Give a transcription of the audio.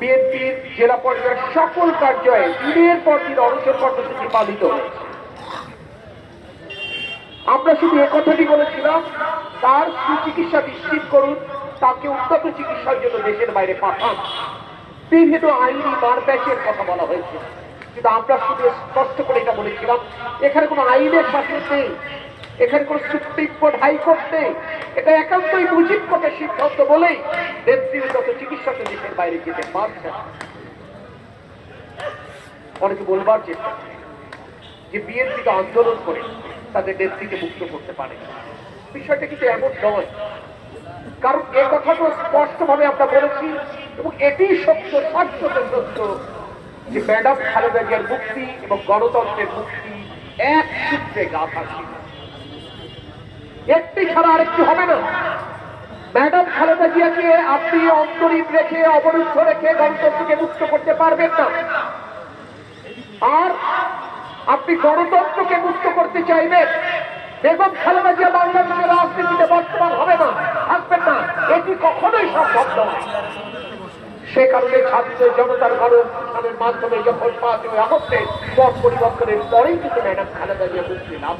বিএনপির জেলা পর্যায়ের সকল কার্যালয়ে দিনের পর দিন অনশন কর্মসূচি পালিত হয়েছে। আমরা শুধু একথাটি বলেছিলাম, তার সুচিকিৎসা নিশ্চিত করুন, তাকে উন্নত চিকিৎসার জন্য দেশের বাইরে পাঠান। বিভিন্ন আইনি মারপ্যাচের কথা বলা হয়েছে, কিন্তু আমরা শুধু স্পষ্ট করে এটা বলেছিলাম, এখানে কোনো আইনের শাসন নেই, এখানে কোনো সুপ্রিম কোর্ট হাইকোর্ট নেই, এটা একান্তই মুজিব কোর্টের সিদ্ধান্ত বলেই নেত্রীর যত চিকিৎসা দেশের বাইরে যেতে পারছে না। অনেকে বলবার চেষ্টা করে যে বিএনপিকে আন্দোলন করে তাদের নেত্রীকে মুক্ত করতে পারে, বিষয়টা কিন্তু এমন নয়। কারণ এ কথাটা স্পষ্টভাবে আমরা বলেছি এবং এটি সত্য, সত্যতে সত্য যে ম্যাডাম খালেদা জিয়ার মুক্তি এবং গণতন্ত্রের মুক্তি এক সূত্রে গাঁথা ছিল, একটি ছাড়া আরেকটি হবে না। ম্যাডাম খালেদা জিয়াকে আপনি অন্তরীণ রেখে, অবরুদ্ধ রেখে গণতন্ত্রকে মুক্ত করতে পারবেন না। আর আপনি গণতন্ত্রকে মুক্ত করতে চাইবেন, বেগম খালেদা জিয়া বাংলাদেশের রাজনীতিতে বর্তমান হবে না, থাকবেন না, এটি কখনোই সম্ভব নয়। সে কারণে ছাত্র জনতার গণঅভ্যুত্থানের মাধ্যমে যখন 5ই আগস্টে পট পরিবর্তনের পরেই কিন্তু ম্যাডাম খালেদা জিয়া মুক্তি লাভ